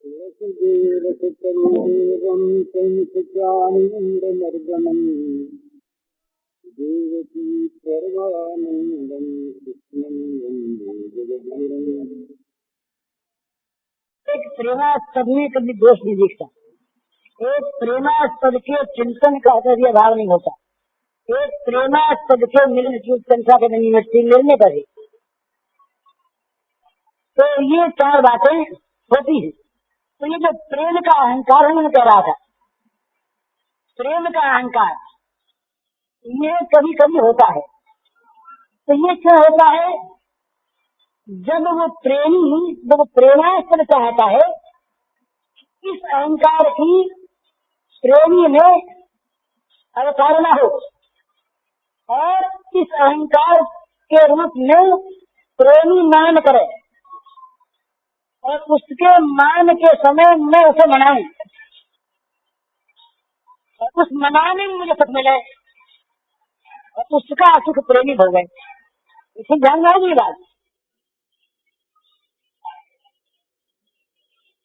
एक प्रेमास्पद में कभी दोष नहीं दिखता, एक प्रेमास्पद के चिंतन का कभी अभाव नहीं होता, एक प्रेमास्पद के मिलन की उत्कंठा के नहीं मिटती मिलने पर ही। तो ये चार बातें होती है। तो ये जो प्रेम का अहंकार उन्होंने कह रहा था, प्रेम का अहंकार ये कभी कभी होता है। तो ये क्यों होता है? जब वो प्रेमी जब प्रेमास्पद चाहता है, इस अहंकार की प्रेमी में अवतारणा हो और इस अहंकार के रूप में प्रेमी मान करे और उसके मान के समय मैं उसे मनाऊं और उस मनाने में मुझे सुख मिले और उसका सुख प्रेमी हो गए। इसे ध्यान में आएगी बात।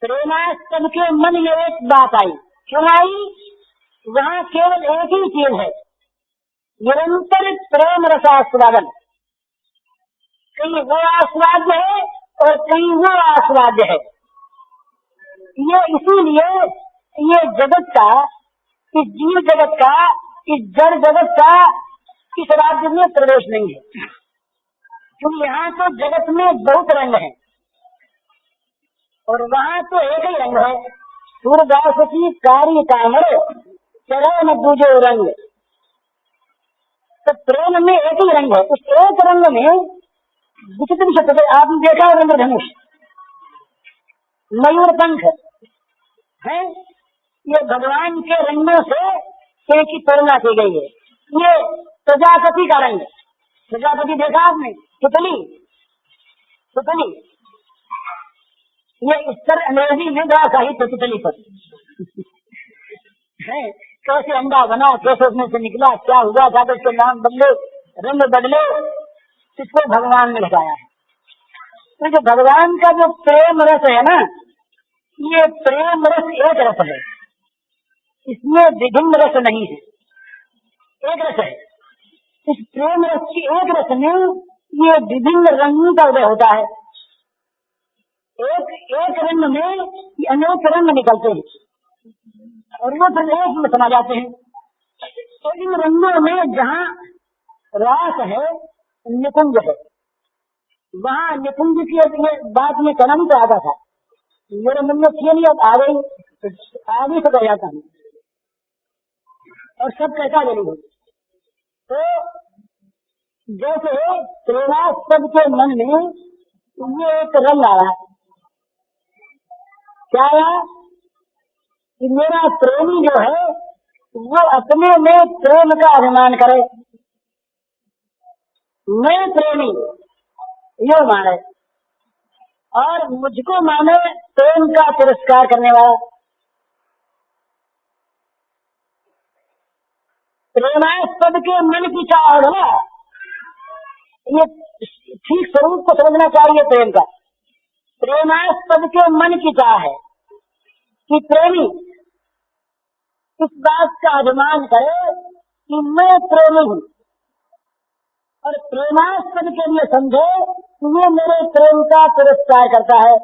प्रेमास्पद के मन में एक बात आई, क्यों आई? वहाँ केवल एक ही चीज है, निरंतर प्रेम रसास्वादन। कहीं वो आस्वाद्य है और कहीं वो आस्वाद्य है। ये इसीलिए ये जगत का, इस जीव जगत का, इस जड़ जगत का इस राज्य में प्रवेश नहीं है, क्योंकि यहाँ तो जगत में बहुत रंग है और वहाँ तो एक ही रंग है। सूरदास की कारी कामर चरण दूजो रंग। तो प्रेम में एक ही रंग है, उस एक रंग में विचित्र विचित्र आपने देखा इंद्रधनुष, मयूर पंख है, ये भगवान के रंगों से एक ही तुलना की गई है। ये प्रजापति का रंग, प्रजापति देखा आपने, तितली तितली, ये स्तर अंग्रेजी में बड़ा साहित्य तितली पर है, कैसे अंडा बना, कैसे उसमें से निकला, क्या हुआ, क्या उसके नाम बदले, रंग बदले, इसको भगवान ने लगाया है। तो जो भगवान का जो प्रेम रस है ना, ये प्रेम रस एक रस है, इसमें विभिन्न रस नहीं है, एक रस है। इस प्रेम रस की एक रस में ये विभिन्न रंगों का उदय होता है। एक रंग में अनेक रंग निकलते हैं और वो फिर एक में समा जाते हैं। तो इन रंगों में जहाँ रास है, निकुंज है, वहाँ निकुंज की बात में कहना नहीं चाहता था, मेरे मन में थी नहीं, अब आ गई, आगे से कह जाता हूँ और सब कैसा जरूर। तो जैसे प्रेमास्पद के मन में ये एक रंग आया, क्या आया कि मेरा प्रेमी जो है वो अपने में प्रेम का अभिमान करे, मैं प्रेमी यो माने और मुझको माने प्रेम का तिरस्कार करने वाला। प्रेमास्पद के मन की चाह है ना, ये ठीक स्वरूप को समझना चाहिए प्रेम का। प्रेमास्पद के मन की चाह है कि प्रेमी इस बात का अभिमान करे कि मैं प्रेमी हूँ और प्रेमास्पद के लिए समझे कि ये मेरे प्रेम का तिरस्कार करता है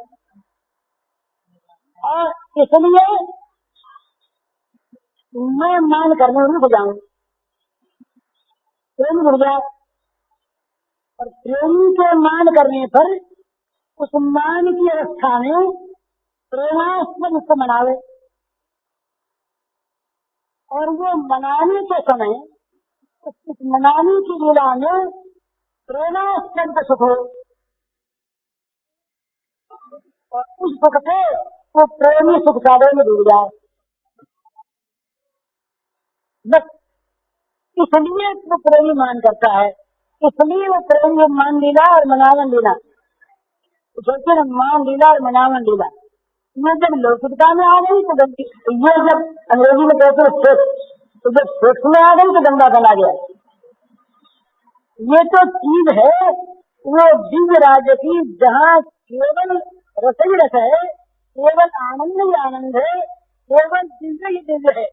और इसलिए मैं मान करने रुक जाऊं, प्रेम रुक जाए। और प्रेमी के मान करने पर उस मान की अवस्था में प्रेमास्पद उसको मनावे और वो मनाने के समय उस मनाने की लीला में प्रेमास्पद का सुख हो और उस सुख से वो प्रेमी सुख सागर में डूब जाए। बस इसलिए वो प्रेमी मान करता है, इसलिए वो प्रेमी मान लीला और मनावन लीला, जैसे ना मान लीला और मनावन लीला, ये जब लौकिकता में आ गई तो गलती, ये जब अंग्रेजी में कहते हैं सेक्स, तो जब सेक्स में आ गई तो गंदा बना गया। ये तो चीज है वो दिव्य राज्य की, जहाँ केवल रस ही रस है, केवल आनंद ही आनंद है, केवल दिव्य ही दिव्य है,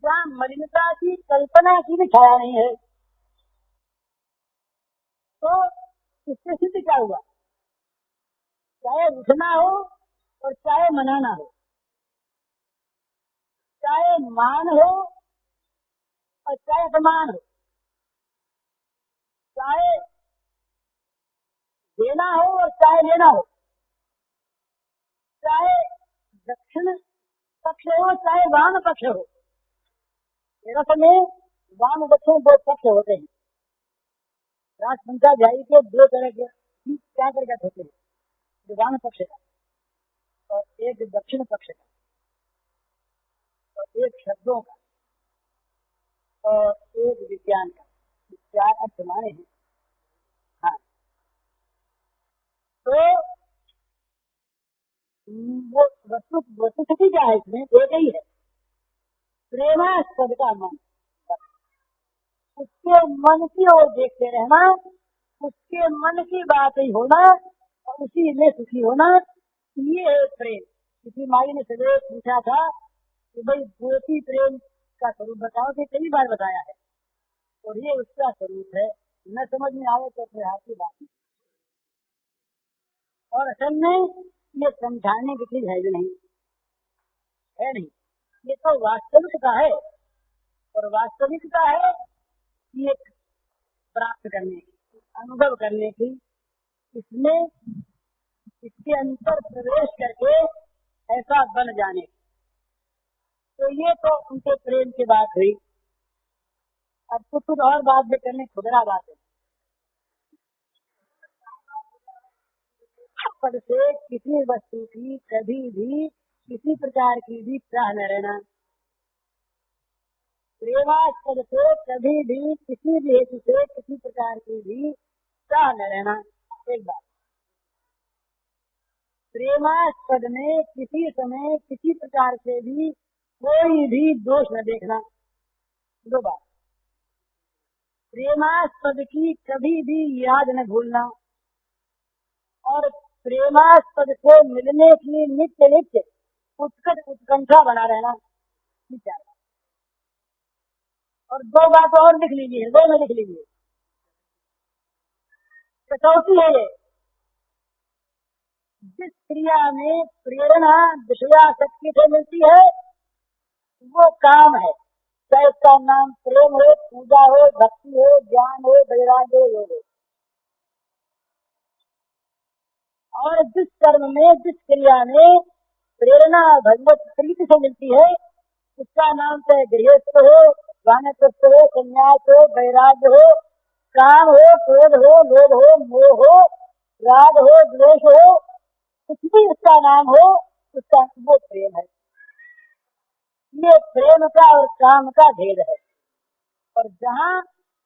जहाँ मलिनता की कल्पना की भी छाया नहीं है। तो इससे सिद्ध क्या हुआ? चाहे उठना हो और चाहे मनाना हो, चाहे मान हो और चाहे अपमान हो, चाहे देना हो और चाहे लेना हो, चाहे दक्षिण पक्ष हो चाहे वाम पक्ष हो। रथ में वाम दक्षिण दो पक्ष होते हैं। राजसंख्याध्यायी के दो तरह के क्या करके होते हैं, जो वाम पक्ष का और एक दक्षिण पक्ष का, और एक शब्दों का और एक विज्ञान का, चार अर्थ माने हैं। हाँ, तो वो वस्तुस्थिति क्या है, इसमें एक ही है, प्रेमास्पद का मन, उसके मन की ओर देखते रहना, उसके मन की बात ही होना और उसी में सुखी होना, ये है प्रेम। किसी माई ने सदैव पूछा था कि भाई ज्योति प्रेम का स्वरूप बताओ, कि कई बार बताया है और ये उसका स्वरूप है, न समझ में आवे तो अपने हाथ की बात। और असल में ये समझाने की चीज है भी नहीं, है नहीं, ये तो वास्तविकता है। और वास्तविकता है ये प्राप्त करने की, अनुभव करने की, इसमें इसके अंतर प्रवेश करके ऐसा बन जाने की। तो ये तो उनके प्रेम की बात हुई। अब कुछ और बात भी करने, खुदरा बात है। पद से किसी वस्तु की कभी भी किसी प्रकार की भी चाह न रहना, प्रेमास्पद से कभी भी किसी भी हेतु से किसी प्रकार की भी चाह न रहना। एक बात, प्रेमास्पद में किसी समय किसी प्रकार से भी कोई भी दोष न देखना। दो बात, प्रेमास्पद की कभी भी याद न भूलना और प्रेमास्पद से मिलने की नित्य नित्य उत्कट उत्कंठा बना रहना। और दो बात और लिख लीजिए, दो में लिख लीजिए। चौथी है ये, जिस क्रिया में प्रेरणा विषयासक्ति से मिलती है वो काम है, चाहे इसका नाम प्रेम हो, पूजा हो, भक्ति हो, ज्ञान हो, वैराग्य हो, योग हो। और जिस कर्म में, जिस क्रिया में प्रेरणा भगवत प्रीति से मिलती है उसका नाम चाहे गृहस्थ हो, वानप्रस्थ हो, संन्यास हो, वैराग्य हो, काम हो, क्रोध हो, लोभ हो, मोह हो, राग हो, द्वेष हो, कुछ भी उसका नाम हो, उसका वो प्रेम है। ये प्रेम का और काम का भेद है। और जहाँ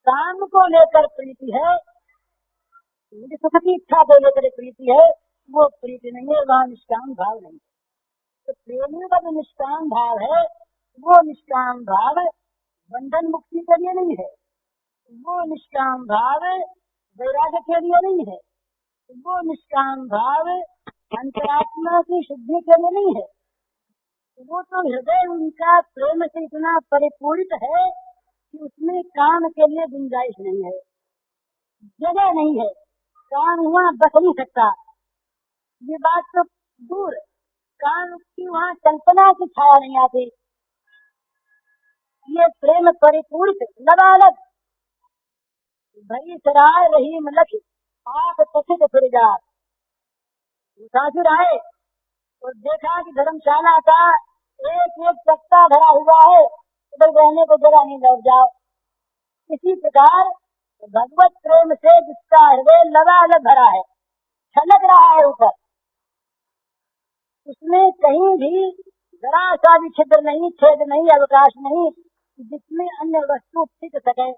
काम को लेकर प्रीति है, मुझे सुख की इच्छा को लेकर प्रीति है, वो प्रीति नहीं है, वहाँ निष्काम भाव नहीं है। तो प्रेम का जो निष्काम भाव है वो निष्काम भाव बंधन मुक्ति के लिए नहीं है, वो निष्काम भाव वैराग्य के लिए नहीं है, वो निष्काम भाव अंतरात्मा की शुद्धि के लिए नहीं है। वो तो हृदय उनका प्रेम से इतना परिपूरित है कि उसमें काम के लिए गुंजाइश नहीं है, जगह नहीं है, काम वहाँ बस नहीं सकता। ये बात तो दूर, काम की वहाँ कल्पना की छाया नहीं आती। ये प्रेम परिपूरित लबालब भई सराय रहीम लख आप कथित फिर जात। मुसाफिर आए और देखा कि धर्मशाला का एक एक तख्ता भरा हुआ है, उधर रहने को जगह नहीं, लौट जाओ। इसी प्रकार भगवत प्रेम से जिसका हृदय लबालब भरा है, छलक रहा है ऊपर, उसमें कहीं भी जरा सा भी छिद्र नहीं, छेद नहीं, अवकाश नहीं जिसमें अन्य वस्तु टिक सके।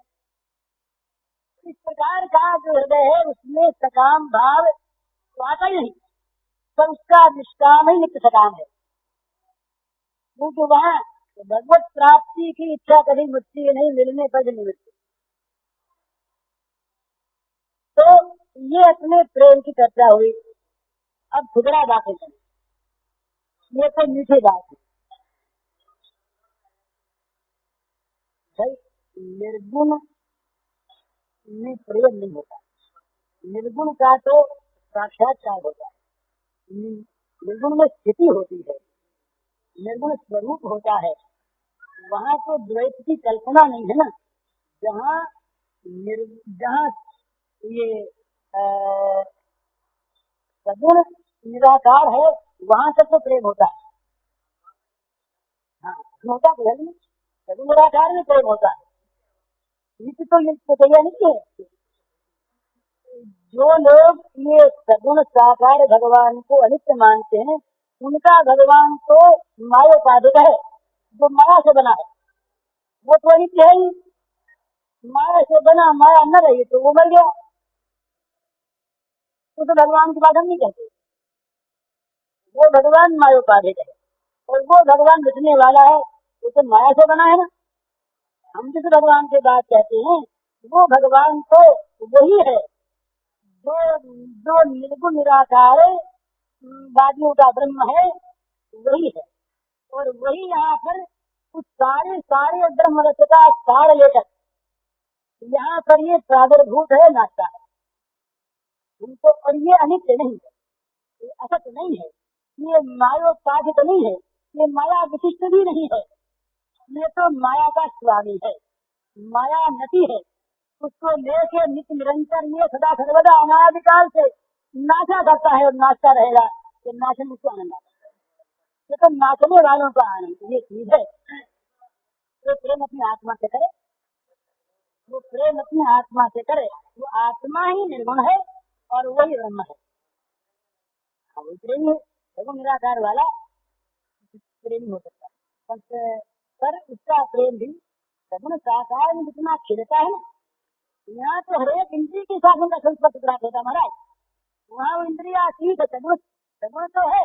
इस प्रकार का जो हृदय है उसमें सकाम भाव तो आता ही नहीं, पर उसका निष्काम ही नित्य सकाम है। क्योंकि वहाँ भगवत प्राप्ति की इच्छा कभी मिटती नहीं, मिलने पर भी नहीं मिटती। तो ये अपने प्रेम की चर्चा हुई। अब खुदरा बातें करें। ये तो मीठी बात है भाई। निर्गुण में प्रेम नहीं होता, निर्गुण का तो साक्षात्कार होता है। निर्गुण में स्थिति होती है, निर्गुण स्वरूप होता है। वहाँ तो द्वैत की कल्पना नहीं है ना। जहाँ जहाँ ये सगुण निराकार है वहाँ तक तो प्रेम होता है। हाँ, होता तो है नहीं, सगुण निराकार में प्रेम होता है। नित्य तो ये तैयार नहीं है। जो लोग ये सगुण साकार भगवान को अनित्य मानते हैं, उनका भगवान तो मायोपाधिक है, जो माया से बना है। वो तो अनित्य है ही, माया से बना, माया न रही तो वो मर गया। तो भगवान की बात हम नहीं कहते, वो भगवान मायोपाधिक है और वो भगवान मिटने वाला है, वो तो माया से बना है ना। हम जिस भगवान की बात कहते हैं वो भगवान तो वही है जो जो निर्गुण निराकार वादियों का ब्रह्म है, वही है। और वही यहाँ पर उस सारे सारे ब्रह्म रस का सार लेकर यहाँ पर ये प्रादुर्भूत है, नाचता है उनको। और ये अनित्य नहीं है, ये असत नहीं है, ये मायोपाधिक नहीं है, ये माया विशिष्ट भी नहीं है। ये तो माया का स्वामी है, माया नती है। उसको लेके नित्य निरंतर ये सदा सर्वदा अनादिकाल से नाचा करता है और नाचता रहेगा। ये नाचने में आनंद आता है, ये तो नाचने वालों का आनंद। ये चीज है, वो प्रेम अपनी आत्मा से करे, वो प्रेम अपनी आत्मा से करे। वो आत्मा ही निर्गुण है और वही ब्रह्म है। वो प्रेम है, सगुण निराकार वाला प्रेम हो सकता है, पर उसका प्रेम भी सगुण साकार में जितना खिलता है ना, यहाँ तो हरेक इंद्रिय के साथ उनका संस्पर्श प्राप्त होता महाराज। वहाँ वो इंद्रिया ठीक है, सगुण सगुण तो है,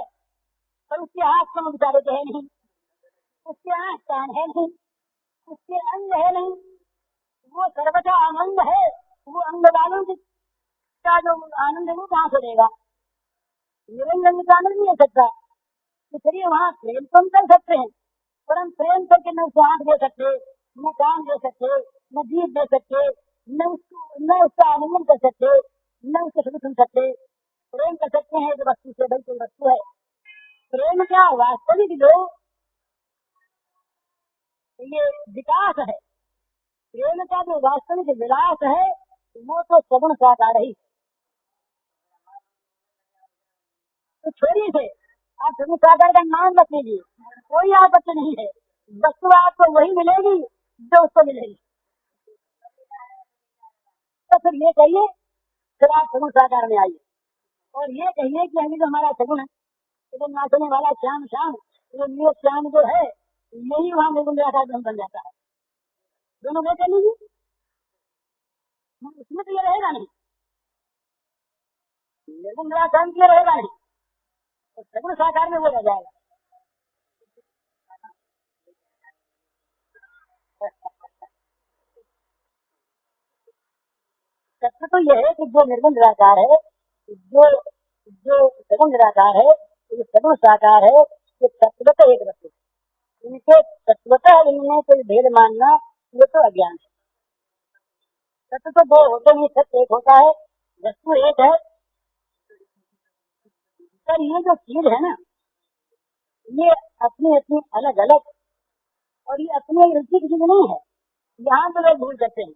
पर उसके हाथ में विचारे है नहीं, उसके आँख कान है नहीं, उसके अंग है नहीं, वो सर्वथा आनंद है। वो अंग वालों का जो आनंद है वो कहाँ से देगा? निरंजन का आनंद नहीं हो सकता। तो चलिए वहाँ प्रेम तो हम कर सकते हैं, पर हम प्रेम करके न उसको आँख दे सकते, न कान दे सकते, न जीभ दे सकते, न उसका आनंदन कर सकते, न उसके सुख सुन सकते। प्रेम कर सकते हैं जो वस्तु से, भाई कोई वस्तु है। प्रेम क्या वास्तविक जो ये विकास है, प्रेम का जो वास्तविक विलास है, वो तो सगुण साकार ही। तो छोड़िए से आप सगुण साकार का नाम रख लीजिए, कोई आपत्ति नहीं है। वस्तु आपको वही मिलेगी जो उसको मिलेगी। तो फिर ये कहिए, फिर आप सगुण साकार में आइए और ये कहिए कि हमें जो हमारा सगुण है, तो नाचने वाला श्याम श्याम, ये श्याम जो है, यही वहाँ निर्गुण निराकार ब्रह्म बन जाता है। दोनों वो कर लीजिए, उसमें तो ये रहेगा नहीं, निर्गुण निराकार में ये रहेगा नहीं, तो सगुण साकार में वो रह जाएगा। तत्व तो यह है कि जो निर्गुण निराकार है, जो जो सगुण निराकार है, जो सगुण साकार है, ये तत्वतः एक वस्तु। इनके तत्वतः इनमें कोई भेद मानना ये तो अज्ञान है। तत्व तो दो होते हैं, सत्य एक होता है, वस्तु एक है। पर ये जो चीज है ना, ये अपनी अपनी अलग अलग, और ये अपनी रुचि की चीज नहीं है। यहाँ तो लोग भूल जाते हैं।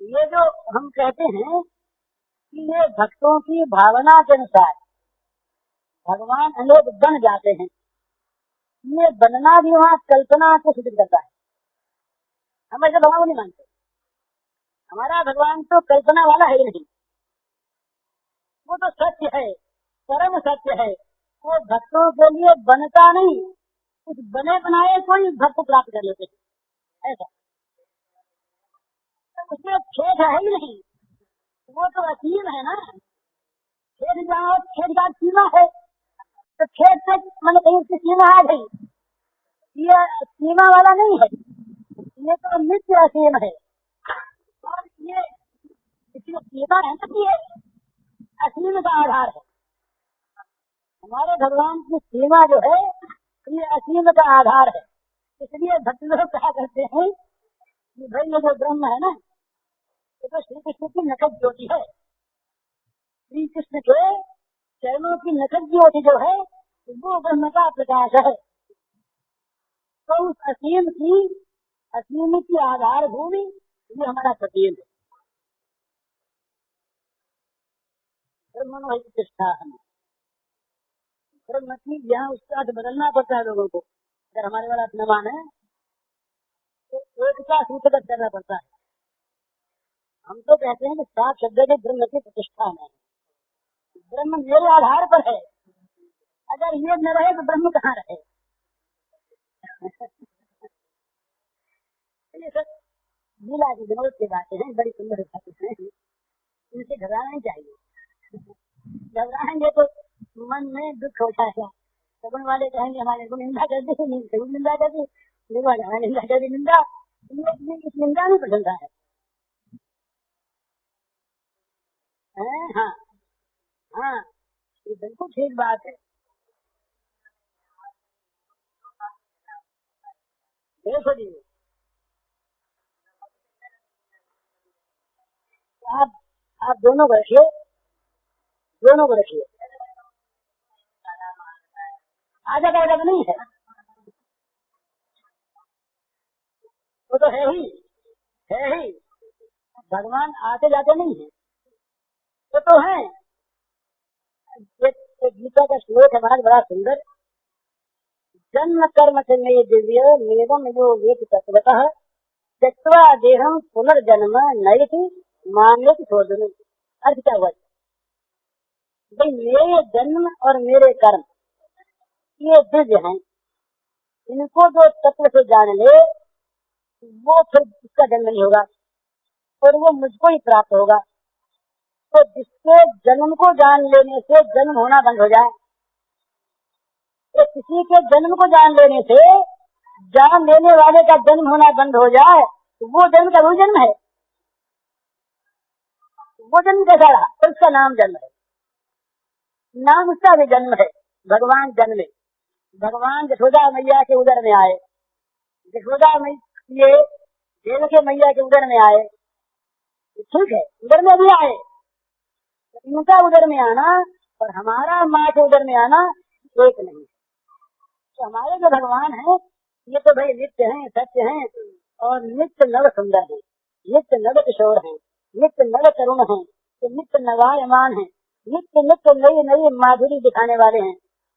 ये जो हम कहते हैं कि ये भक्तों की भावना के अनुसार भगवान अनेक बन जाते हैं, ये बनना भी वहाँ कल्पना को सिद्ध करता है। हम ऐसे भगवान नहीं मानते, हमारा भगवान तो कल्पना वाला है ही नहीं, वो तो सत्य है, परम सत्य है। वो भक्तों के लिए बनता नहीं, कुछ बने बनाए कोई भक्त प्राप्त कर लेते हैं, ऐसा उसमें खेद है ही नहीं। वो तो असीम है ना, खेद जहाँ खेद का सीमा है, तो खेद तक मैंने कहीं उसकी सीमा आ गई, ये सीमा वाला नहीं है, ये तो नित्य असीम है। और ये इसमें सीमा है ना कि ये असीम का आधार है, हमारे भगवान की सीमा जो है ये असीम का आधार है। इसलिए भक्त लोग कहा करते हैं कि भाई ये जो ब्रह्म है ना, ये तो श्री कृष्ण की नखद ज्योति है। श्री कृष्ण के चरणों की नखद ज्योति जो है वो ब्रह्म का प्रकाश है। तो उस असीम की आधार भूमि ये हमारा सतीन है। ब्रह्मण वही प्रतिष्ठा है। ब्रह्म की यहाँ उसका अर्थ बदलना पड़ता है लोगों को। अगर हमारे वाला अपना मान है तो एकता सूत्रगत करना पड़ता है। हम तो कहते हैं कि सात शब्द के ब्रह्म की प्रतिष्ठा है। ब्रह्म मेरे आधार पर है। अगर ये न रहे तो ब्रह्म कहाँ रहे? ये सब लीला की विनोद की बातें हैं, बड़ी सुंदर बातें हैं। इनसे घबराना नहीं चाहिए। घबराएंगे तो मन में दुख होता है। सगुन वाले कहेंगे हमारे को निंदा कर दी, निंदा कर दी, निंदा कर दी, निंदा इस निंदा नहीं पसंद है। हाँ हाँ, ये बिल्कुल ठीक बात है। देखो जी, आप दोनों को रखिए, दोनों को रखिए। आजा का तो नहीं है, वो तो है ही। भगवान आते जाते नहीं है, वो तो है। एक गीता का श्लोक है महाराज, बड़ा सुंदर। जन्म कर्म से नये दिव्य मेवम यो वेद तत्वतः त्यक्त्वा देहम पुनर्जन्म नयति मान्यति शोधन। अर्थ क्या हुआ? भाई मेरे जन्म और मेरे कर्म ये दिव्य हैं। इनको जो तत्व से जान ले वो फिर उसका जन्म नहीं होगा और वो मुझको ही प्राप्त होगा। तो जिसके जन्म को जान लेने से जन्म होना बंद हो जाए, तो किसी के जन्म को जान लेने से जान लेने वाले का जन्म होना बंद हो जाए तो वो जन्म का वो जन्म है। वो जन्म कैसा रहा? तो उसका नाम जन्म है, नाम उसका भी जन्म है। भगवान जन्मे, भगवान यशोदा मैया के उदर में आए, यशोदा मैया देव के मैया के उदर में आए, ठीक है, उदर में भी आए। इनका उदर में आना और हमारा माँ के उदर में आना एक नहीं। तो हमारे जो भगवान हैं ये तो भाई नित्य हैं, सत्य हैं और नित्य नव सुंदर हैं, नित्य नव किशोर हैं, नित्य नव तरुण हैं, तो नित्य नवायमान हैं, नित्य नित्य नई नई माधुरी दिखाने वाले हैं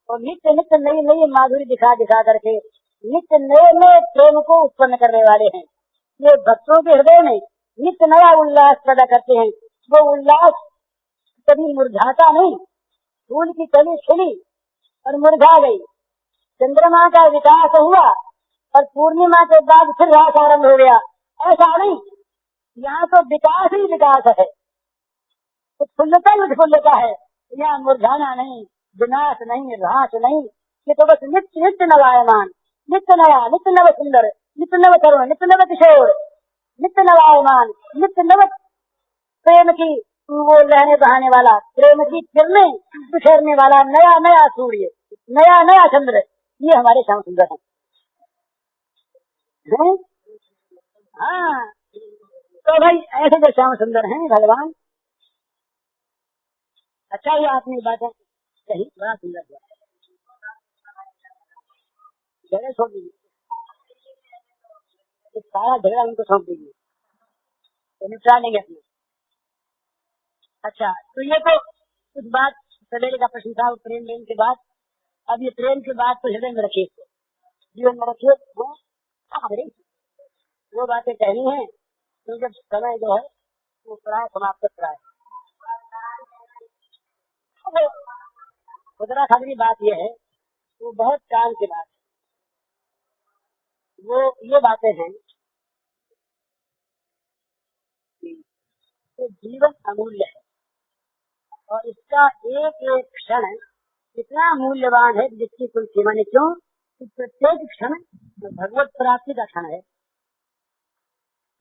और नित्य नित्य नई नई माधुरी दिखा दिखा करके नित्य नए नए प्रेम को उत्पन्न करने वाले हैं। ये भक्तों के हृदय में नित्य नया उल्लास पैदा करते हैं। वो उल्लास कभी मुरझाता नहीं। फूल की कली खिली और मुरझा गई, चंद्रमा का विकास हुआ और पूर्णिमा के बाद फिर रास आरंभ हो गया, ऐसा नहीं। यहाँ तो विकास ही विकास है, उत्फुल्लता ही उत्फुल्लता है। यहाँ मुरझाना नहीं, विनाश नहीं, ह्रास नहीं। ये तो बस नित्य नित्य नवायमान, नित्य नया, नित्य नव सुंदर, नित्य नव तरुण, नित्य नव किशोर, नित्य नवायमान, नित्य नव प्रेम की वो लहरें बहाने वाला, प्रेम की किरणें बिखेरने वाला नया नया सूर्य, नया नया चंद्र, ये हमारे श्याम सुंदर हैं। हाँ, तो भाई ऐसे जो श्याम सुंदर हैं भगवान। अच्छा ये आपने बात कही, बड़ा सुंदर है। झगड़े छोड़ दीजिए, सारा झगड़ा उनको सौंप दीजिए तो निपटा लेंगे अपने। अच्छा, तो ये तो कुछ बात सवेरे का प्रश्न था प्रेम लेन के बाद। अब ये प्रेम के बाद तो हृदय में रखिए, जीवन में रखिए, वो बातें कहनी है तो जब समय जो है वो प्राय समाप्त कर है। खुदरा खाली बात ये है, वो बहुत काम की बात है। वो ये बातें हैं कि जीवन अमूल्य है और इसका एक एक क्षण इतना मूल्यवान है जिसकी कोई सीमा नहीं। क्यों? प्रत्येक क्षण भगवत प्राप्ति का क्षण है,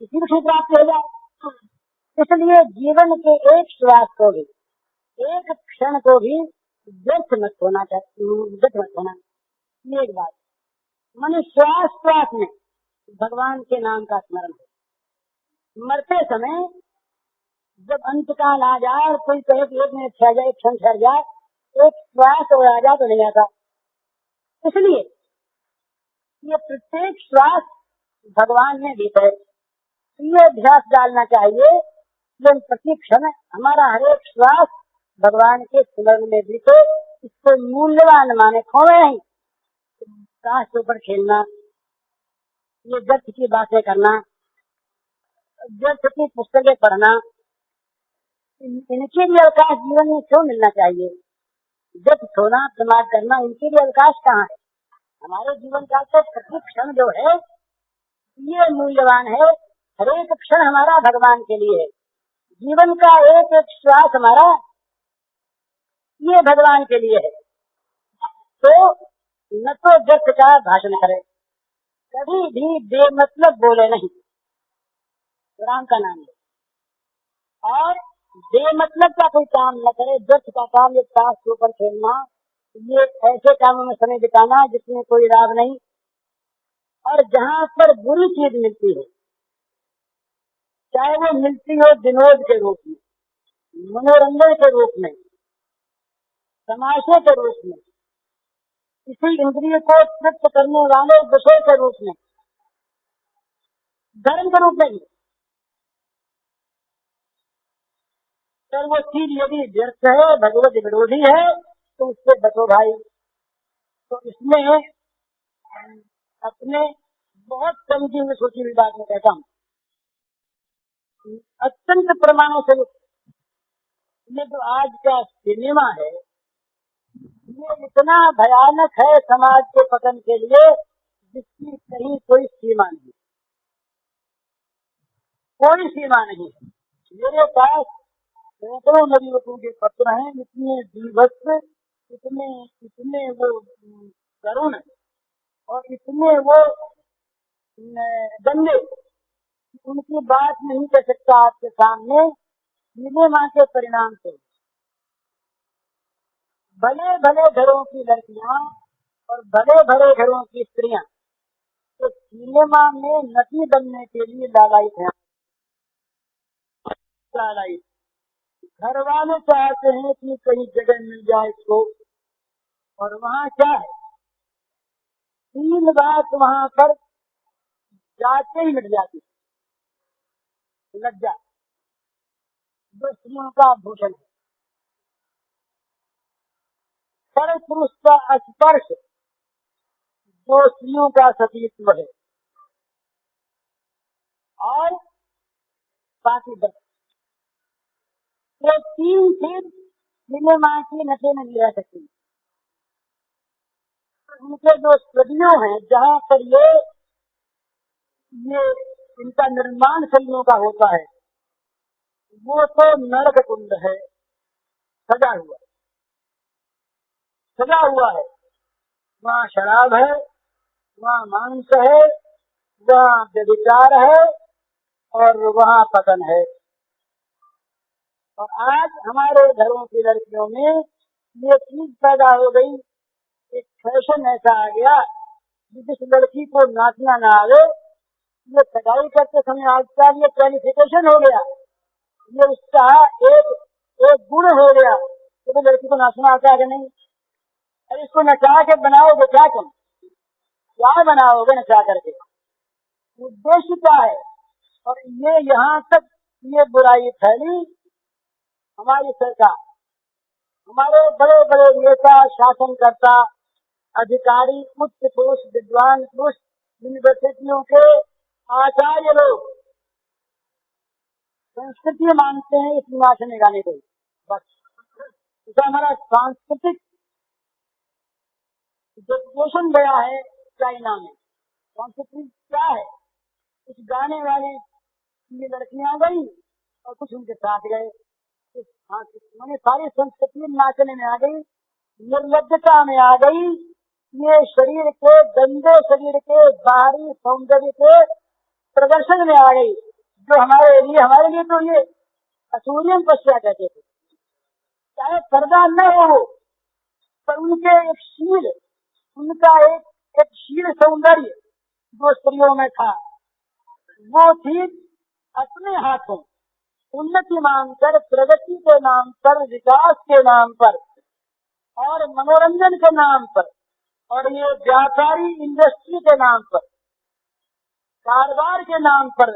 किसी भी प्राप्ति हो जाए। इसलिए जीवन के एक श्वास को भी, एक क्षण को भी व्यर्थ मत होना चाहिए, व्यर्थ मत होना। ये एक बात। माने श्वास श्वास में भगवान के नाम का स्मरण हो। मरते समय जब अंतकाल आ जाए और कोई कहे कि 1 मिनट ठहर जाए, 1 क्षण ठहर जाए, एक श्वास और आ जाए तो नहीं आता। इसलिए ये प्रत्येक श्वास भगवान में बीते, ये अभ्यास डालना चाहिए कि प्रति क्षण हमारा हर एक श्वास भगवान के स्मरण में बीते। इसको मूल्यवान माने, खोए नहीं। काश के ऊपर खेलना, ये व्यर्थ की बातें करना, व्यर्थ की पुस्तकें पढ़ना, इनके लिए अवकाश जीवन में क्यों मिलना चाहिए? जब सोना समाज करना, इनके लिए अवकाश कहाँ है? हमारे जीवन का तो प्रति क्षण जो है ये मूल्यवान है। हर एक क्षण हमारा भगवान के लिए है। जीवन का एक एक श्वास हमारा ये भगवान के लिए है। तो न तो व्यर्थ का भाषण करे, कभी भी बेमतलब बोले नहीं, राम का नाम है। और बेमतलब का कोई काम न करे। व्यर्थ का काम, ये ताश के ऊपर खेलना, ये ऐसे कामों में समय बिताना जिसमें कोई लाभ नहीं। और जहाँ पर बुरी चीज मिलती है, चाहे वो मिलती हो विनोद के रूप में, मनोरंजन के रूप में, तमाशे के रूप में, किसी इंद्रिय को तृप्त करने वाले विषय के रूप में, धर्म के रूप में भी, तो वो चीज यदि व्यर्थ है, भगवत विरोधी है, तो उससे बचो भाई। तो इसमें अपने बहुत समझी हुई सोची हुई बात में कहता हूँ, अत्यंत प्रमाणों से ये जो आज का सिनेमा है, ये इतना भयानक है समाज के पतन के लिए, जिसकी कहीं कोई सीमा नहीं, कोई सीमा नहीं। मेरे पास सैकड़ों नवयुवकों के पत्र हैं, इतने विभत्स, इतने वो करुण और इतने वो गंदे, उनकी बात नहीं कह सकता आपके सामने। सिनेमा के परिणाम से भले भले घरों की लड़कियां और भले भले घरों की स्त्रियां तो सिनेमा में नटी बनने के लिए लालायित हैं। लालायित घर वाले चाहते हैं कि कहीं जगह मिल जाए इसको, और वहाँ क्या है, 3 बात वहाँ पर जाते ही मिट जाती, लज्जा जो स्त्रियों का भूषण है, पर पुरुष का स्पर्श जो स्त्रियों का सतीत्व है, और बाकी बस ये 3 चीज सिनेमा की नशे में नहीं रह सकती। उनके जो सदियों हैं जहाँ पर ये इनका निर्माण सदियों का होता है, वो तो नरक कुंड है, सजा हुआ, सजा हुआ है। वहाँ शराब है, वहाँ मांस है, वहाँ व्यभिचार है, और वहाँ पतन है। और आज हमारे घरों की लड़कियों में ये चीज पैदा हो गई, एक फैशन ऐसा आ गया, जिस लड़की को नाचना ना आवे, ये सगाई करते समय आजकल ये क्वालिफिकेशन हो गया, ये उसका एक गुण हो गया कि तो लड़की को नाचना आता है कि नहीं। अरे इसको नचा के बनाओगे क्या, तुम क्या बनाओगे नचा करके, उद्देश्य क्या है। और ये यहाँ तक ये बुराई फैली, हमारी सरकार, हमारे बड़े बड़े नेता, शासनकर्ता, अधिकारी, उच्च पुरुष, विद्वान पुरुष, यूनिवर्सिटियों के आचार्य लोग संस्कृति मानते हैं इस नाचने गाने को। बस इसका हमारा सांस्कृतिक डेपुटेशन गया है चाइना में। संस्कृति क्या है, कुछ गाने वाले ये लड़कियां गई और कुछ उनके साथ गए, मैंने सारी संस्कृति नाचने में आ गई, निर्लज्जता में आ गई, ये शरीर के गंदे शरीर के बाहरी सौंदर्य के प्रदर्शन में आ गई, जो हमारे लिए तो ये असूर्यम पश्चिम कहते थे। चाहे पर्दा न हो, पर उनके एक शील, उनका एक शील सौंदर्य जो स्त्रियों में था, वो थी अपने हाथों उन्नति मांगकर, प्रगति के नाम पर, विकास के नाम पर और मनोरंजन के नाम पर और ये व्यापारी इंडस्ट्री के नाम पर, कारोबार के नाम पर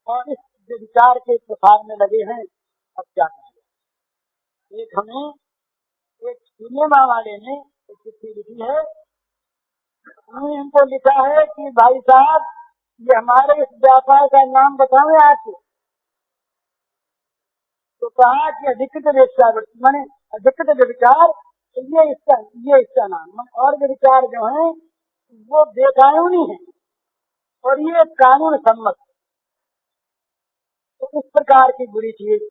और इस विचार के प्रसार में लगे हैं। अब क्या करें? एक हमें एक सिनेमा वाले ने एक चिट्ठी लिखी है, उन्होंने इनको लिखा है कि भाई साहब, ये हमारे इस व्यापार का नाम बताओ आपको। तो कहा कि अधिकृत वेश्यावृत्ति, माने अधिकृत व्यभिचार, ये इसका नाम। और व्यभिचार जो है वो बेकानूनी है और ये कानून सम्मत, तो इस प्रकार की बुरी चीज।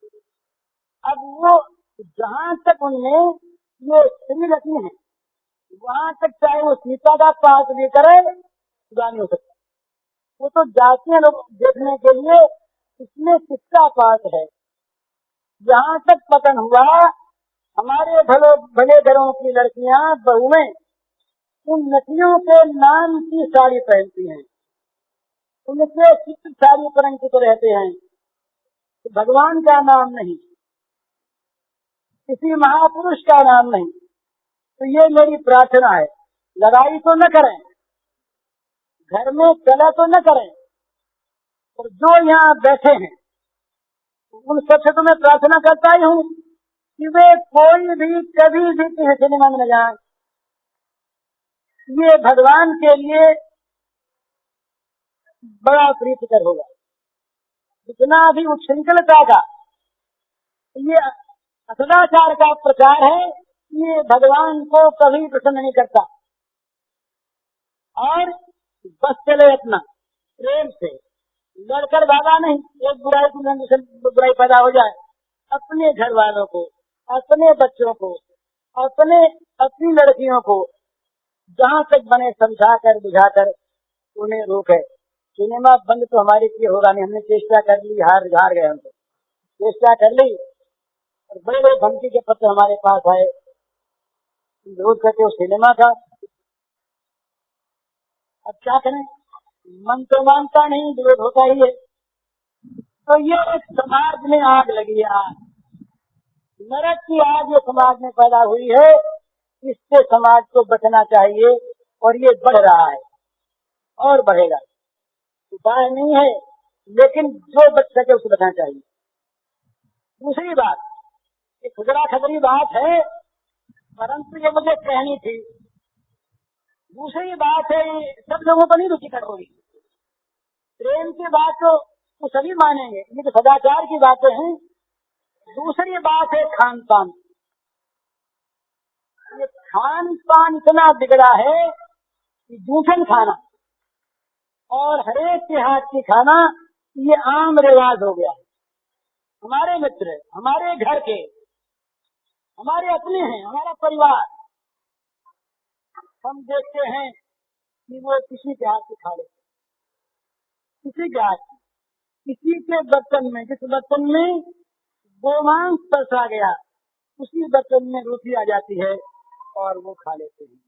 अब वो जहाँ तक उनमें ये स्त्री रखी है, वहां तक चाहे वो सीता का पास भी करे, खुदा नहीं हो सकता। वो तो जाते हैं लोग देखने के लिए इसमें किसका पास है। यहाँ तक पतन हुआ, हमारे भले घरों की लड़कियां, बहुएं उन नदियों के नाम की साड़ी पहनती हैं, उनके चित्र साड़ी पर अंकित रहते हैं, तो भगवान का नाम नहीं, किसी महापुरुष का नाम नहीं। तो ये मेरी प्रार्थना है, लड़ाई तो न करें, घर में कलह तो न करें, और जो यहाँ बैठे हैं उन सबसे तो मैं प्रार्थना करता ही हूँ कि वे कोई भी कभी भी किसी सिनेमा में न जाए। ये भगवान के लिए बड़ा प्रीतिकर होगा। जितना भी उच्छृंखलता का, ये असदाचार का प्रचार है, ये भगवान को कभी प्रसन्न नहीं करता। और बस चले अपना प्रेम से, लड़कर भागा नहीं, एक बुराई की बुराई पैदा हो जाए, अपने घर वालों को, अपने बच्चों को, अपनी लड़कियों को जहाँ तक बने समझाकर बुझाकर उन्हें रोके। सिनेमा बंद तो हमारे लिए होगा नहीं, हमने चेष्टा कर ली, हार गए, हम चेष्टा कर ली और बड़े बड़े धमकी के पत्र हमारे पास आए, विरोध करके उस सिनेमा का। अब क्या करें, मन तो मानता नहीं, विरोध होता ही है। तो ये एक समाज में आग लगी है, आग, नरक की आग ये समाज में पैदा हुई है। इससे समाज को बचना चाहिए और ये बढ़ रहा है और बढ़ेगा। उपाय नहीं है, लेकिन जो बच सके उसे बचना चाहिए। दूसरी बात, एक खुदरा खतरी बात है, परंतु ये मुझे कहनी थी। दूसरी बात है, सब लोगों को नहीं रुचिकर होगी। प्रेम की बात तो सभी मानेंगे, ये तो सदाचार की बातें हैं। दूसरी बात है खान पान। ये खान पान इतना बिगड़ा है कि जूठन खाना और हरेक के हाथ की खाना ये आम रिवाज हो गया है। हमारे मित्र, हमारे घर के, हमारे अपने हैं, हमारा परिवार, हम देखते हैं कि वो किसी के हाथ से खा लेते, किसी के हाथ, किसी के बर्तन में, जिस बर्तन में गोमांस परसा गया उसी बर्तन में रोटी आ जाती है और वो खा लेते हैं।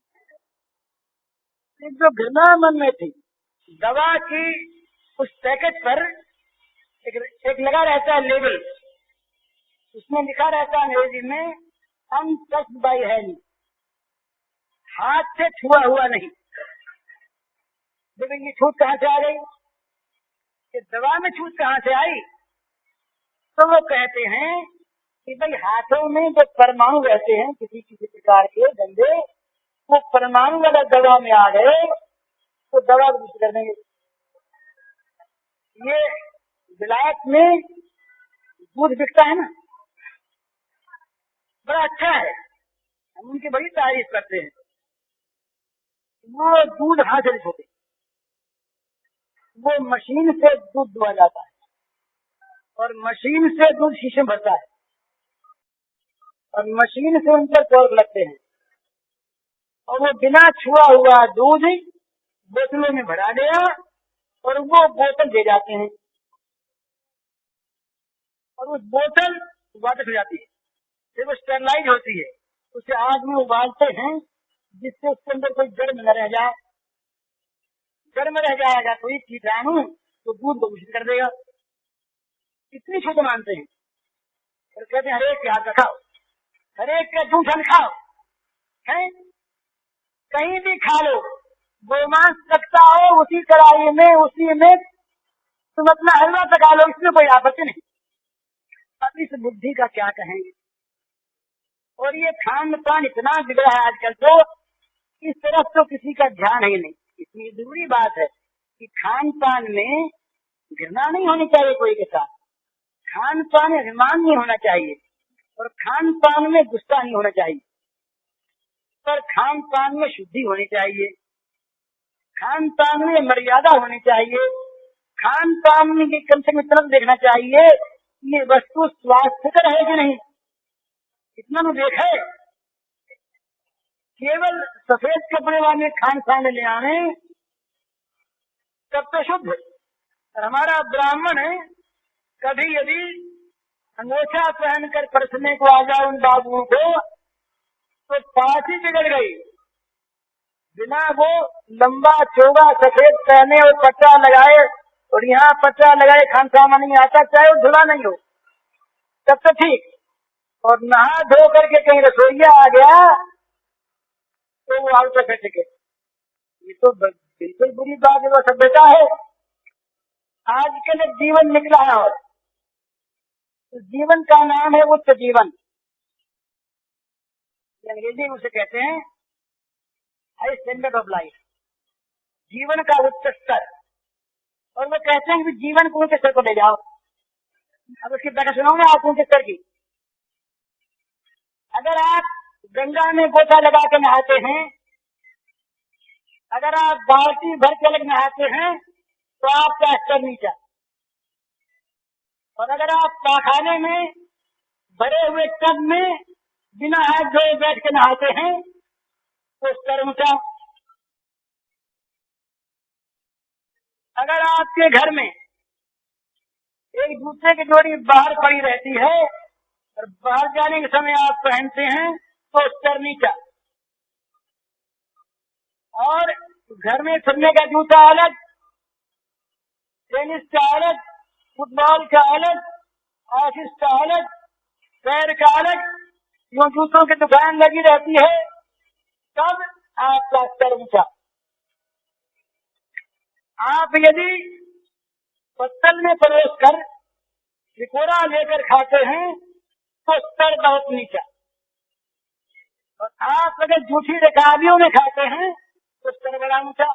एक जो घृणा मन में थी, दवा की उस पैकेट पर एक लगा रहता है लेबल, उसमें लिखा रहता है अंग्रेजी में अनटच्ड बाय हैंड, हाथ से छुआ हुआ नहीं। लेकिन ये छूट कहाँ से आ गई, कि दवा में छूट कहाँ से आई? तो वो कहते हैं कि भाई हाथों में जो परमाणु रहते हैं किसी किसी प्रकार के गंदे, वो परमाणु अगर दवा में आ गए तो दवा दूषित कर देंगे। ये विलायत में दूध बिकता है ना, बड़ा अच्छा है, हम उनकी बड़ी तारीफ करते हैं। वो दूध हाजिर होते, वो मशीन से दूध दुआ जाता है और मशीन से दूध शीशे में भरता है और मशीन से उन पर कॉर्क लगते हैं और वो बिना छुआ हुआ दूध बोतलों में भरा गया और वो बोतल दे जाते हैं और उस बोतल वापस हो जाती है, फिर वो स्टेरलाइज होती है उसे आग में उबालते हैं जिससे उसके अंदर कोई जड़ न रह जाए। जड़ में रह जाएगा कोई कीटाणु तो दूध को दूषित कर देगा। इतनी शुद्ध मानते हैं और कहते हैं हरेक के हाथ का खाओ, हरेक का जूठन खाओ, है कहीं भी खा लो, गोमांस रखता हो उसी कढ़ाई में, उसी में तुम अपना हलवा पका लो, इसमें कोई आपत्ति नहीं। अब इस बुद्धि का क्या कहेंगे। और ये खान पान इतना बिगड़ा है आजकल, तो इस तरफ तो किसी का ध्यान ही नहीं। इतनी जरूरी बात है कि खान पान में घृणा नहीं होनी चाहिए कोई के साथ, खान पान में अभिमान नहीं होना चाहिए, और खान पान में गुस्सा नहीं होना चाहिए, पर खान पान में शुद्धि होनी चाहिए, खान पान में मर्यादा होनी चाहिए, खान पान में कम से कम इतना देखना चाहिए ये वस्तु स्वास्थ्यकर है कि नहीं, इतना तो देखा है। केवल सफेद कपड़े वाले खान पान ले आने तब तो शुद्ध। और हमारा ब्राह्मण कभी यदि अंगोछा पहनकर परसने को आ जाए उन बाबुओं को तो पासी बिगड़ गई। बिना वो लंबा चौड़ा सफेद पहने और पट्टा लगाए और यहाँ पट्टा लगाए खान पान नहीं आता, चाहे वो धुला नहीं हो तब तो ठीक। और नहा धो करके कहीं रसोईया आ गया तो वो आउट ऑफ एटिकेट, ये तो बिल्कुल बुरी बात है। वो सभ्यता है आजकल एक जीवन निकला है और उस जीवन का नाम है उच्च जीवन। अंग्रेजी में उसे कहते हैं हाई स्टैंडर्ड ऑफ लाइफ, जीवन का उच्च स्तर। और वो कहते हैं कि जीवन को ऊंचे स्तर को ले जाओ। अब उसकी बैठक सुनाओ मैं आप ऊंचे स्तर की। अगर आप गंगा में गोता लगा के नहाते हैं, अगर आप बाल्टी भर के अलग नहाते हैं तो आपका स्तर नीचा। और अगर आप पाखाने में भरे हुए टब में बिना हाथ धोए बैठ के नहाते हैं तो स्तर ऊंचा। अगर आपके घर में एक दूसरे की जोड़ी बाहर पड़ी रहती है और बाहर जाने के समय आप पहनते हैं तो स्तर नीचा। और घर में फिरने का जूता अलग, टेनिस का अलग, फुटबॉल का अलग, ऑफिस का अलग, पैर का अलग, जो जूतों की दुकान लगी रहती है तब आपका स्तर ऊंचा। आप यदि पत्तल में प्रवेश कर सिकोरा लेकर खाते हैं तो स्तर बहुत नीचा। और आप अगर जूठी रकाबियों में खाते हैं तो स्तर बड़ा ऊंचा।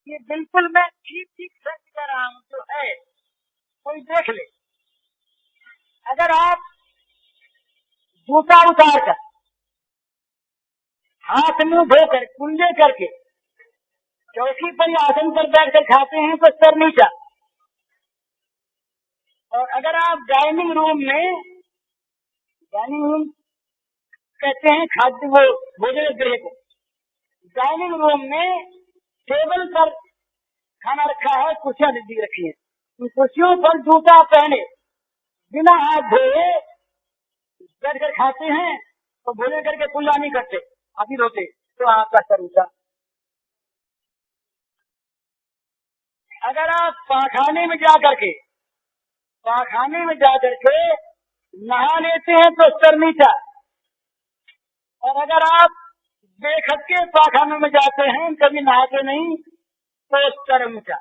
ये बिल्कुल मैं ठीक ठीक सच कह रहा हूं जो है कोई देख ले। अगर आप जूता उतार कर हाथ मुंह धोकर कुंजे करके चौकी पर या आसन पर बैठकर खाते हैं तो स्तर नीचा। और अगर आप डाइनिंग रूम में, डाइनिंग रूम कहते हैं खाद्य वो भोजन गृह को, डाइनिंग रूम में टेबल पर खाना रखा है, कुर्सियां दी रखी है, उन कुर्सियों पर जूता पहने बिना हाथ धोए बैठकर खाते हैं तो भोजन करके कुल्ला नहीं करते, अभी रोते तो आपका स्तर ऊंचा। अगर आप पाखाने में जाकर के नहा लेते हैं तो स्तर नीचा। और अगर आप बेखत के पाखाने में जाते हैं, कभी नहाते नहीं तो स्तर ऊंचा।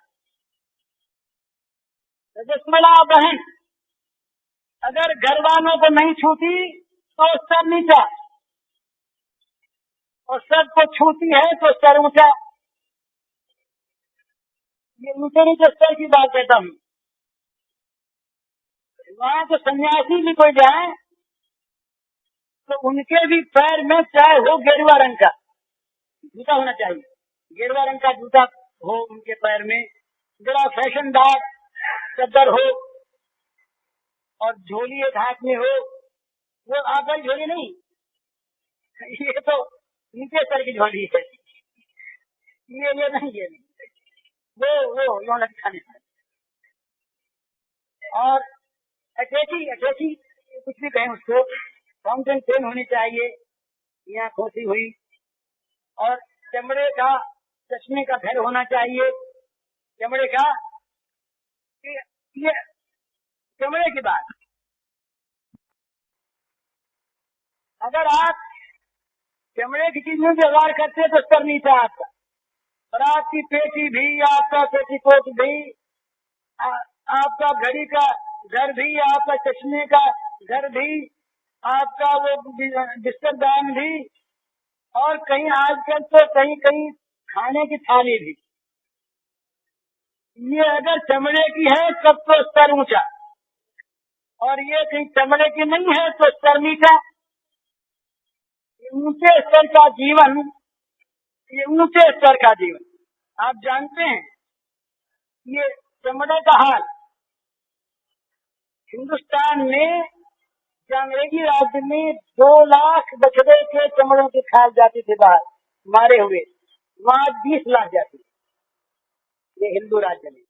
रजस्मला बहन अगर घर वालों को नहीं छूती तो स्तर नीचा, और सबको छूती है तो स्तर ऊंचा। ये ऊंचे नीचे स्तर की बात कहता हूँ। वहां तो सन्यासी भी कोई जाए तो उनके भी पैर में चाहे हो गेरुआ रंग का जूता होना चाहिए, गेरुआ रंग का जूता हो उनके पैर में, जरा फैशनदार चद्दर हो और झोली एक हाथ में हो। वो आप वाली झोली नहीं, ये तो नीचे स्तर की झोली है, ये नहीं, ये नहीं, वो यौन खाने और अटैची कुछ भी कहें उसको, फाउंटेन पेन होनी चाहिए, यहाँ खोसी हुई, और चमड़े का चश्मे का घर होना चाहिए, चमड़े का, ये चमड़े की बात। अगर आप चमड़े की चीज में व्यवहार करते तो स्तर नीचा आपका, और आपकी पेटी भी, आपका पेटीकोट भी, आपका घड़ी का घर भी, आपका चश्मे का घर भी, आपका वो बिस्तरदान भी, और कहीं आजकल तो कहीं कहीं खाने की थाली भी, ये अगर चमड़े की है तब तो स्तर ऊंचा, और ये कहीं चमड़े की नहीं है तो स्तर नीचा। ऊंचे स्तर का जीवन, ये ऊंचे स्तर का जीवन। आप जानते हैं ये चमड़े का हाल हिंदुस्तान में, अंग्रेजी राज्य में 2 लाख बछड़े के चमड़ों की खाल जाती थी बाहर मारे हुए, वहां 20 लाख जाती थी। ये हिंदू राज्य में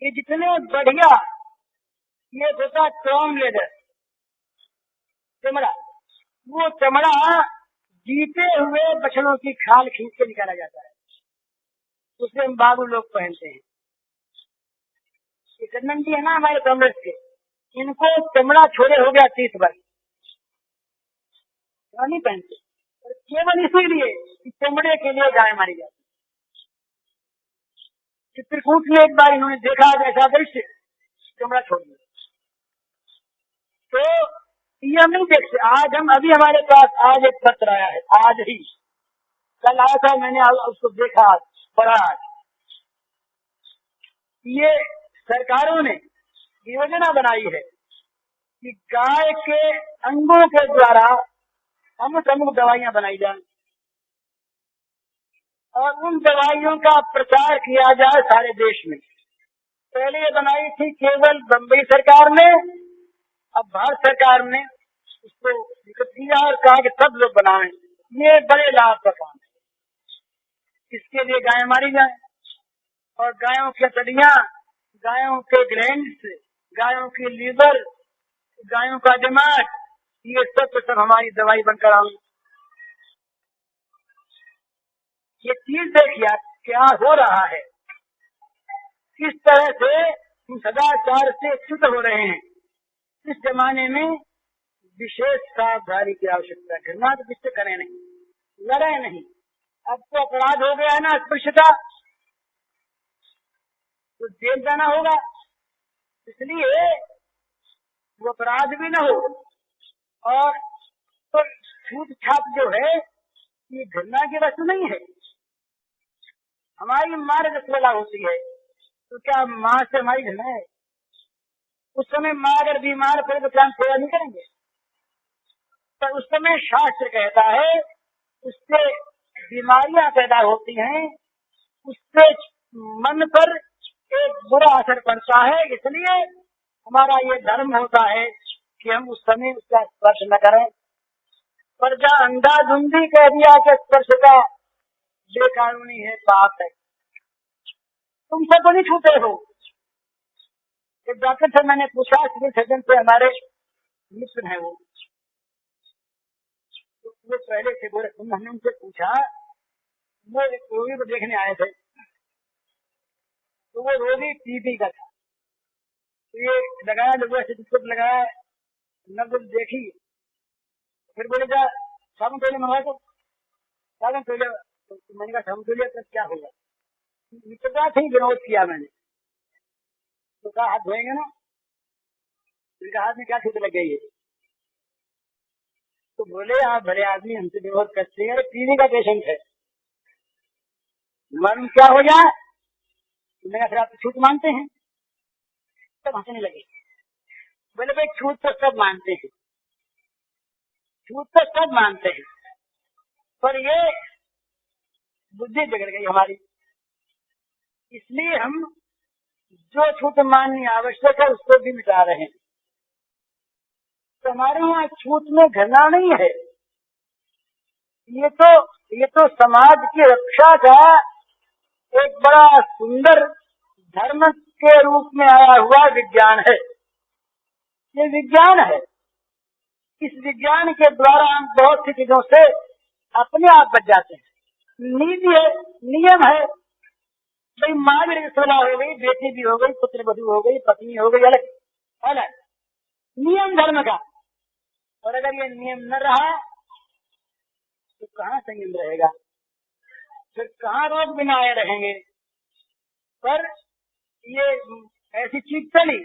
ये जितने बढ़िया ये होता क्राउन लेदर चमड़ा, वो चमड़ा जीते हुए बछड़ों की खाल खींच के निकाला जाता है, उसे हम बाबू लोग पहनते हैं। ये कन्नन जी है ना हमारे कांग्रेस के, इनको चमड़ा छोड़े हो गया 30 वर्ष, नहीं पहनते, और केवल इसीलिए चमड़े के लिए गाय मारी जाती। चित्रकूट में एक बार इन्होंने देखा ऐसा दृश्य, चमड़ा छोड़ दिया। तो ये हम नहीं देखते। आज हम अभी हमारे पास आज एक पत्र आया है, आज ही कल आया था, मैंने उसको देखा पढ़ा। ये सरकारों ने योजना बनाई है कि गाय के अंगों के द्वारा अमुक अमुक दवाइयां बनाई जाए, और उन दवाइयों का प्रचार किया जाए सारे देश में। पहले ये बनाई थी केवल बम्बई सरकार ने, अब भारत सरकार ने उसको विकसित किया और कहा कि सब लोग बनाएं, ये बड़े लाभ का काम है। इसके लिए गाय मारी जाए, और गायों की हड्डियां, गायों के ग्लैंड्स, गायों की लीवर, गायों का दिमाग, ये सब हमारी दवाई बनकर आऊं। ये चीज देखिए क्या हो रहा है, किस तरह से हम सदाचार से च्युत हो रहे हैं। इस जमाने में विशेष सावधानी की आवश्यकता है। घृणा तो किससे करें नहीं, लड़े नहीं। अब तो अपराध हो गया है ना अस्पृश्यता, तो जेल जाना होगा, इसलिए वो अपराध भी न हो। और तो छूट छाप जो है ये घृणा की वस्तु नहीं है। हमारी माँ रसगुल्ला होती है तो क्या माँ से हमारी घृणा है? उस समय माँ अगर बीमार पड़े तो क्या हम सेवा नहीं करेंगे? पर उस समय शास्त्र कहता है उससे बीमारियां पैदा होती हैं, उससे मन पर एक बुरा असर पड़ता है। इसलिए हमारा ये धर्म होता है कि हम उस समय उसका स्पर्श न करें। पर जहाँ अंधाधुंधी कह दिया कि स्पर्श का बेकानूनी है, पाप है, तुम सब तो नहीं छूते हो। एक डॉक्टर से मैंने पूछा, सिविल सर्जन से हमारे मित्र है वो पहले से बोले, हमने उनसे पूछा, वो एक रोगी को देखने आए थे, तो वो रोगी टीबी का था। तो ये लगाया लोगों से लगाया, नब्ज देखी, फिर बोले जा साबुन पहले मंगवा दो, साबुन पहले। तो मैंने कहा साबुन पहले तो क्या होगा? मित्रता थी, विरोध किया मैंने। तो कहा हाथ धोएंगे ना? उनका हाथ में क्या छूट लग गई है? तो बोले आप भले आदमी, हमसे विरोध करते हैं, टीबी का पेशेंट है, मन क्या हो जाए? तो मैंने फिर आप छूट मानते हैं? तब हंसने लगे। बोले भाई छूट तो सब मानते हैं, छूट तो सब मानते हैं, पर ये बुद्धि बिगड़ गई हमारी, इसलिए हम जो छूट माननी आवश्यक है उसको भी मिटा रहे हैं। तो हमारे यहाँ छूट में घृणा नहीं है, ये तो समाज की रक्षा का एक बड़ा सुंदर धर्म के रूप में आया हुआ विज्ञान है। ये विज्ञान है, इस विज्ञान के द्वारा हम बहुत सी चीजों से अपने आप बच जाते हैं। नीति है, नियम है, भाई माँ भी रसोला हो गई, बेटी भी हो गई, पुत्र वधु हो गई, पत्नी हो गई, अलग अलग नियम धर्म का। और अगर ये नियम न रहा तो कहाँ संयम रहेगा, फिर कहाँ रोग बिनाए रहेंगे। पर ये ऐसी चीज चली,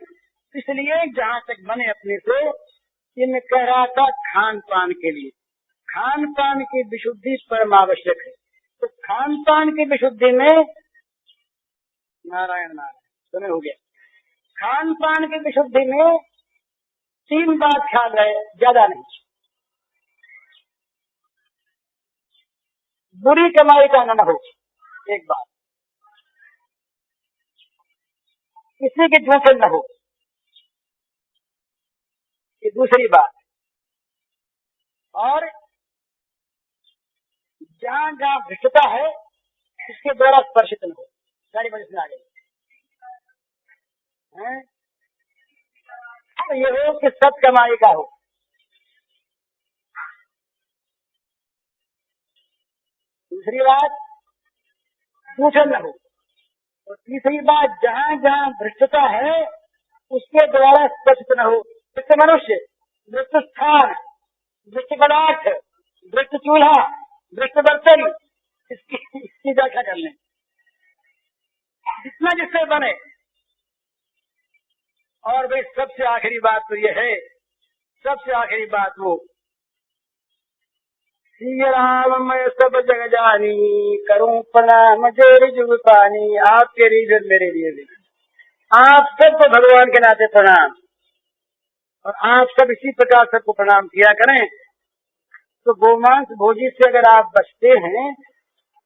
इसलिए जहाँ तक बने अपने से इन कह रहा था खान पान के लिए। खान पान की विशुद्धि परम आवश्यक है। तो खान पान की विशुद्धि में नारायण नारायण सुने हो गया। खान पान की विशुद्धि में 3 बात ख्याल रहे, ज्यादा नहीं। बुरी कमाई का न हो, एक बात। किसी के झूठे न हो, ये दूसरी बात। और जहाँ जहाँ भ्रष्टता है उसके द्वारा स्पर्शित न हो। सारी बड़ी सुना गई है। तो ये हो कि सत कमाई का हो। दूसरी बात झूठे न हो। और तीसरी बात जहाँ जहाँ भ्रष्टता है उसके द्वारा स्पर्शित न हो। जैसे मनुष्य भ्रष्ट स्थान, भ्रष्ट पदार्थ, भ्रष्ट चूल्हा, भ्रष्ट बर्तन, इसकी व्याख्या कर लें। जितना जिससे बने। और भाई सबसे आखिरी बात तो ये है, सबसे आखिरी बात वो श्री राम मैं सब जग जानी, करूं प्रणाम जोर जुग पानी। आपके लिए मेरे लिए भी, आप सबको भगवान के नाते प्रणाम। और आप सब इसी प्रकार सबको प्रणाम किया करें। तो गोमांस भोजी से अगर आप बचते हैं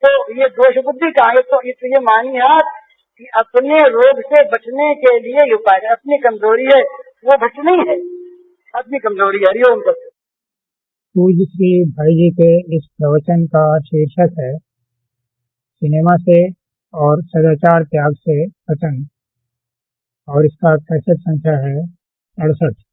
तो ये दोष बुद्धि का है। तो ये मानिए आप कि अपने रोग से बचने के लिए उपाय है। अपनी कमजोरी है वो भ्रष्ट नहीं है, अपनी कमजोरी है। हरिओम करते पूज्य श्री भाई जी के इस प्रवचन का शीर्षक है सिनेमा से और सदाचार त्याग से वचन, और इसका कैसेट संख्या है 68।